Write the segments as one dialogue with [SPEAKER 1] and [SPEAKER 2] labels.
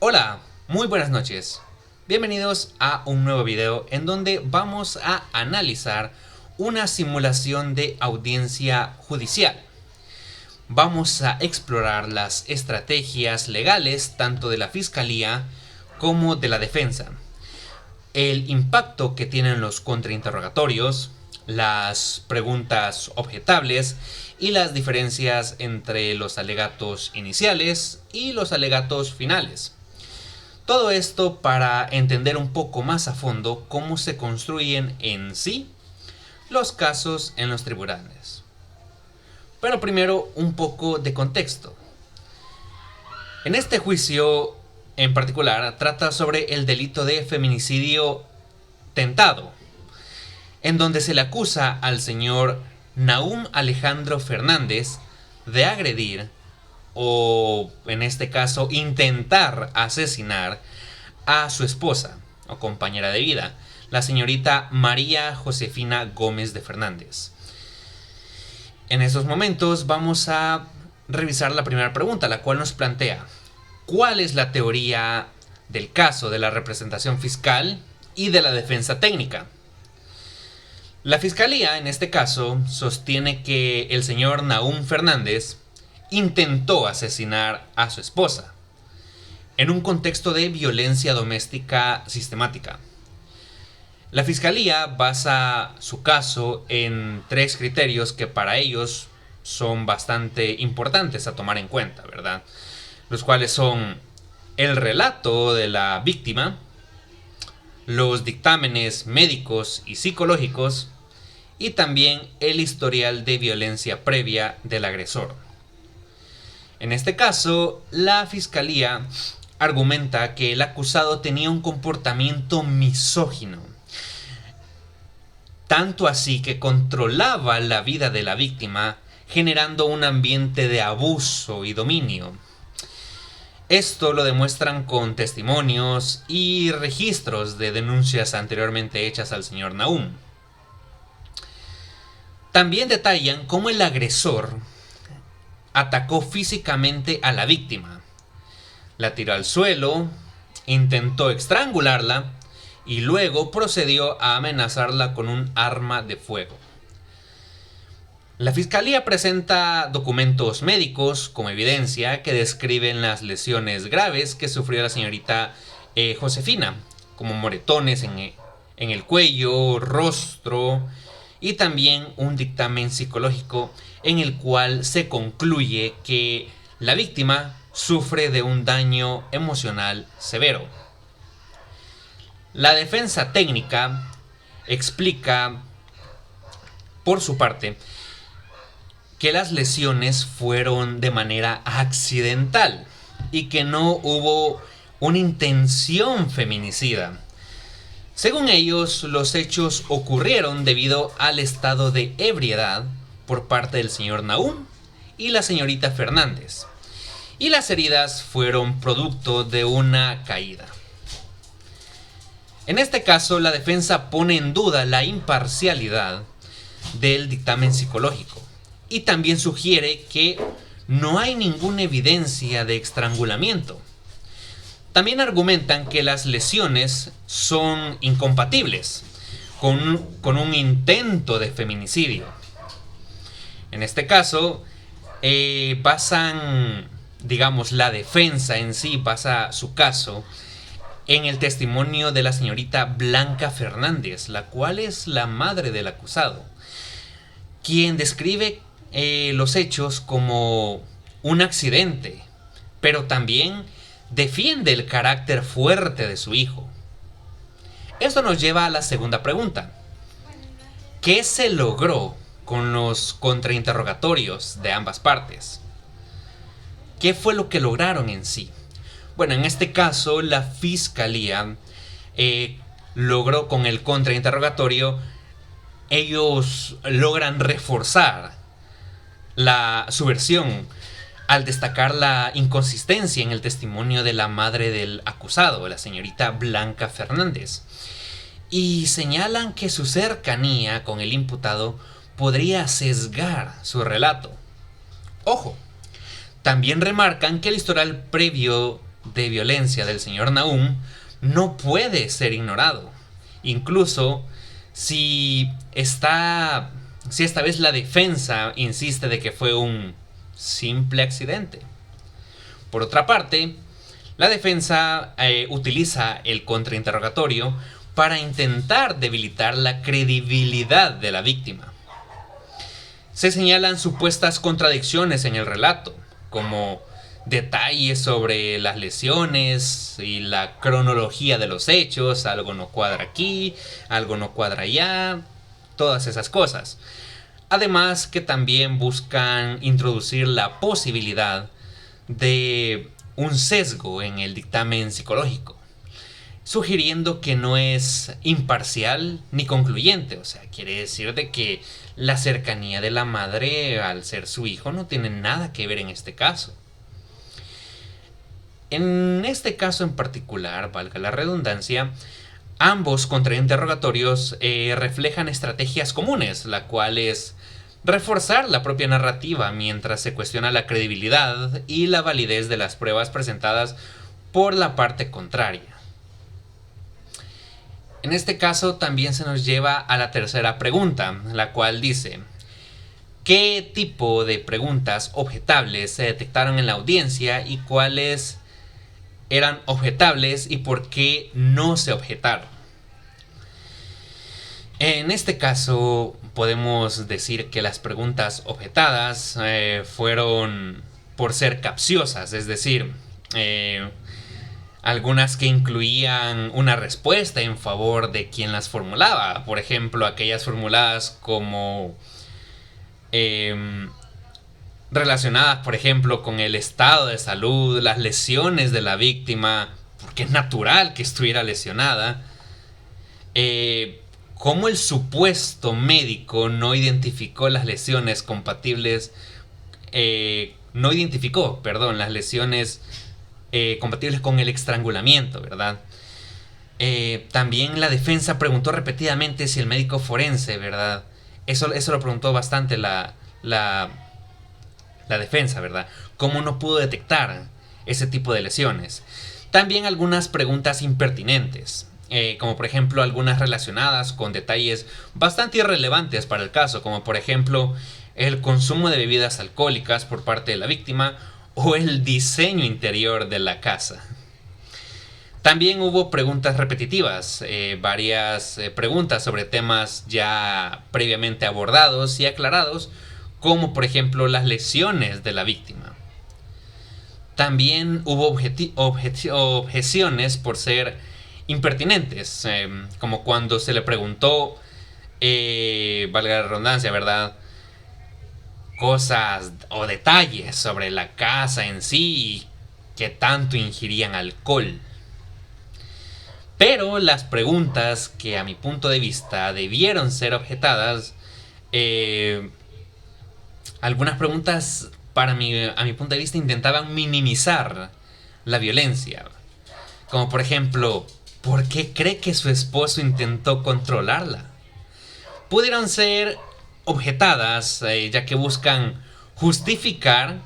[SPEAKER 1] Hola, muy buenas noches. Bienvenidos a un nuevo video en donde vamos a analizar una simulación de audiencia judicial. Vamos a explorar las estrategias legales tanto de la fiscalía como de la defensa, el impacto que tienen los contrainterrogatorios, las preguntas objetables y las diferencias entre los alegatos iniciales y los alegatos finales. Todo esto para entender un poco más a fondo cómo se construyen en sí los casos en los tribunales. Pero primero un poco de contexto. En este juicio en particular trata sobre el delito de feminicidio tentado, en donde se le acusa al señor Nahum Alejandro Fernández de agredir o, en este caso, intentar asesinar a su esposa o compañera de vida, la señorita María Josefina Gómez de Fernández. En estos momentos vamos a revisar la primera pregunta, la cual nos plantea: ¿cuál es la teoría del caso de la representación fiscal y de la defensa técnica? La fiscalía, en este caso, sostiene que el señor Nahum Fernández intentó asesinar a su esposa en un contexto de violencia doméstica sistemática. La fiscalía basa su caso en tres criterios que para ellos son bastante importantes a tomar en cuenta, ¿verdad? Los cuales son el relato de la víctima, los dictámenes médicos y psicológicos y también el historial de violencia previa del agresor. En este caso, la fiscalía argumenta que el acusado tenía un comportamiento misógino, tanto así que controlaba la vida de la víctima, generando un ambiente de abuso y dominio. Esto lo demuestran con testimonios y registros de denuncias anteriormente hechas al señor Nahum. También detallan cómo el agresor atacó físicamente a la víctima, la tiró al suelo, intentó estrangularla y luego procedió a amenazarla con un arma de fuego. La fiscalía presenta documentos médicos como evidencia que describen las lesiones graves que sufrió la señorita Josefina, como moretones en el cuello, rostro, y también un dictamen psicológico en el cual se concluye que la víctima sufre de un daño emocional severo. La defensa técnica explica, por su parte, que las lesiones fueron de manera accidental y que no hubo una intención feminicida. Según ellos, los hechos ocurrieron debido al estado de ebriedad por parte del señor Nahum y la señorita Fernández, y las heridas fueron producto de una caída. En este caso, la defensa pone en duda la imparcialidad del dictamen psicológico y también sugiere que no hay ninguna evidencia de estrangulamiento. También argumentan que las lesiones son incompatibles con un intento de feminicidio. En este caso, basan, digamos, la defensa en sí basa su caso en el testimonio de la señorita Blanca Fernández, la cual es la madre del acusado, quien describe los hechos como un accidente, pero también defiende el carácter fuerte de su hijo. Esto nos lleva a la segunda pregunta: ¿qué se logró con los contrainterrogatorios de ambas partes? ¿Qué fue lo que lograron en sí? Bueno, en este caso la fiscalía logró con el contrainterrogatorio, ellos logran reforzar su versión al destacar la inconsistencia en el testimonio de la madre del acusado, la señorita Blanca Fernández, y señalan que su cercanía con el imputado podría sesgar su relato. Ojo, también remarcan que el historial previo de violencia del señor Nahum no puede ser ignorado. Incluso si esta vez la defensa insiste de que fue un simple accidente. Por otra parte, la defensa utiliza el contrainterrogatorio para intentar debilitar la credibilidad de la víctima. Se señalan supuestas contradicciones en el relato, como detalles sobre las lesiones y la cronología de los hechos, algo no cuadra aquí, algo no cuadra allá, todas esas cosas. Además que también buscan introducir la posibilidad de un sesgo en el dictamen psicológico, sugiriendo que no es imparcial ni concluyente. O sea, quiere decir de que la cercanía de la madre al ser su hijo no tiene nada que ver en este caso. En este caso en particular, valga la redundancia, ambos contrainterrogatorios reflejan estrategias comunes, la cual es reforzar la propia narrativa mientras se cuestiona la credibilidad y la validez de las pruebas presentadas por la parte contraria. En este caso también se nos lleva a la tercera pregunta, la cual dice: ¿qué tipo de preguntas objetables se detectaron en la audiencia y cuáles eran objetables y por qué no se objetaron? En este caso podemos decir que las preguntas objetadas fueron por ser capciosas, es decir, algunas que incluían una respuesta en favor de quien las formulaba. Por ejemplo, aquellas formuladas como relacionadas, por ejemplo, con el estado de salud, las lesiones de la víctima, porque es natural que estuviera lesionada. Cómo el supuesto médico no identificó las lesiones compatibles, las lesiones compatibles con el estrangulamiento, ¿verdad? También la defensa preguntó repetidamente si el médico forense, ¿verdad? Eso lo preguntó bastante la defensa, ¿verdad? ¿Cómo no pudo detectar ese tipo de lesiones? También algunas preguntas impertinentes, como por ejemplo algunas relacionadas con detalles bastante irrelevantes para el caso, como por ejemplo el consumo de bebidas alcohólicas por parte de la víctima o el diseño interior de la casa. También hubo preguntas repetitivas, varias preguntas sobre temas ya previamente abordados y aclarados, como por ejemplo las lesiones de la víctima. También hubo objeciones por ser impertinentes, como cuando se le preguntó, valga la redundancia, ¿verdad?, cosas o detalles sobre la casa en sí y que tanto ingirían alcohol. Pero las preguntas que a mi punto de vista debieron ser objetadas, algunas preguntas a mi punto de vista intentaban minimizar la violencia, como por ejemplo, ¿por qué cree que su esposo intentó controlarla? Pudieron ser objetadas, ya que buscan justificar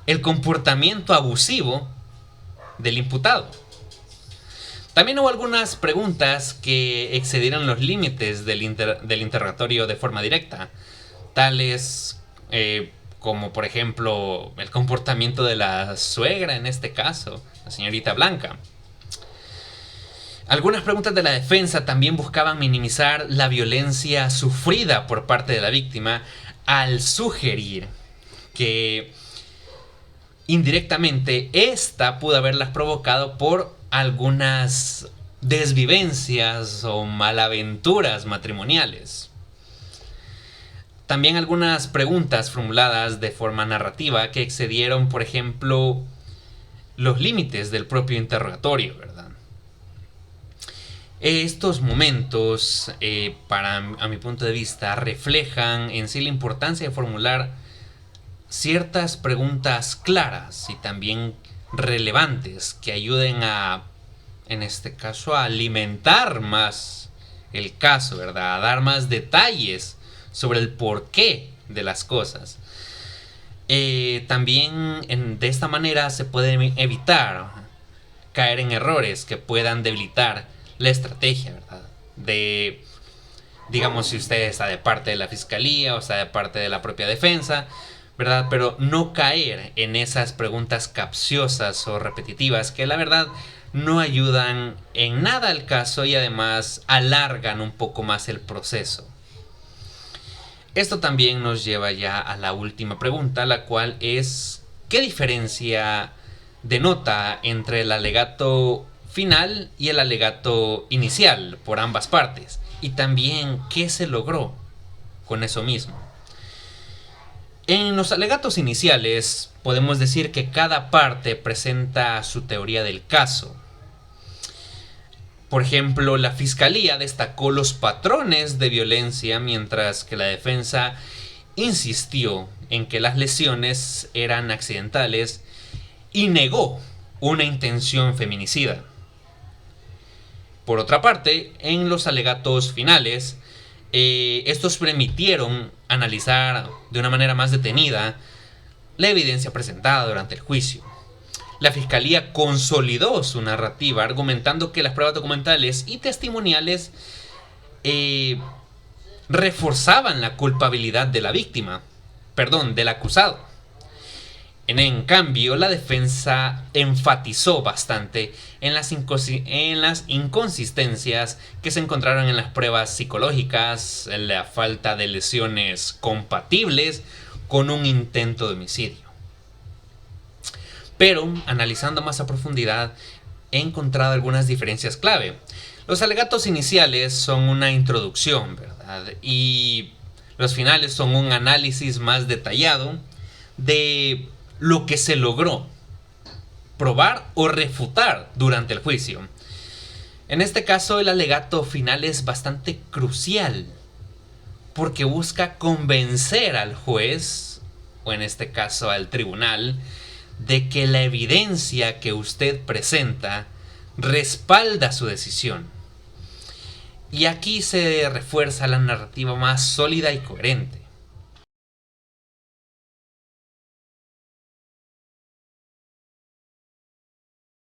[SPEAKER 1] el comportamiento abusivo del imputado. También hubo algunas preguntas que excedieron los límites del interrogatorio de forma directa, tales como por ejemplo el comportamiento de la suegra, en este caso, la señorita Blanca. Algunas preguntas de la defensa también buscaban minimizar la violencia sufrida por parte de la víctima al sugerir que indirectamente esta pudo haberlas provocado por algunas desvivencias o malaventuras matrimoniales. También algunas preguntas formuladas de forma narrativa que excedieron, por ejemplo, los límites del propio interrogatorio, ¿verdad? Estos momentos, a mi punto de vista, reflejan en sí la importancia de formular ciertas preguntas claras y también relevantes que ayuden en este caso, a alimentar más el caso, ¿verdad? A dar más detalles sobre el porqué de las cosas. También de esta manera se puede evitar caer en errores que puedan debilitar la estrategia, ¿verdad? Digamos, si usted está de parte de la fiscalía o está de parte de la propia defensa, ¿verdad? Pero no caer en esas preguntas capciosas o repetitivas que la verdad no ayudan en nada al caso y además alargan un poco más el proceso. Esto también nos lleva ya a la última pregunta, la cual es: ¿qué diferencia denota entre el alegato final y el alegato inicial por ambas partes? Y también, ¿qué se logró con eso mismo? En los alegatos iniciales podemos decir que cada parte presenta su teoría del caso. Por ejemplo, la fiscalía destacó los patrones de violencia, mientras que la defensa insistió en que las lesiones eran accidentales y negó una intención feminicida. Por otra parte, en los alegatos finales, estos permitieron analizar de una manera más detenida la evidencia presentada durante el juicio. La fiscalía consolidó su narrativa argumentando que las pruebas documentales y testimoniales reforzaban la culpabilidad de la víctima, del acusado. En cambio, la defensa enfatizó bastante en las inconsistencias que se encontraron en las pruebas psicológicas, en la falta de lesiones compatibles con un intento de homicidio. Pero, analizando más a profundidad, he encontrado algunas diferencias clave. Los alegatos iniciales son una introducción, ¿verdad? Y los finales son un análisis más detallado de lo que se logró probar o refutar durante el juicio. En este caso, el alegato final es bastante crucial porque busca convencer al juez, o en este caso al tribunal, de que la evidencia que usted presenta respalda su decisión. Y aquí se refuerza la narrativa más sólida y coherente.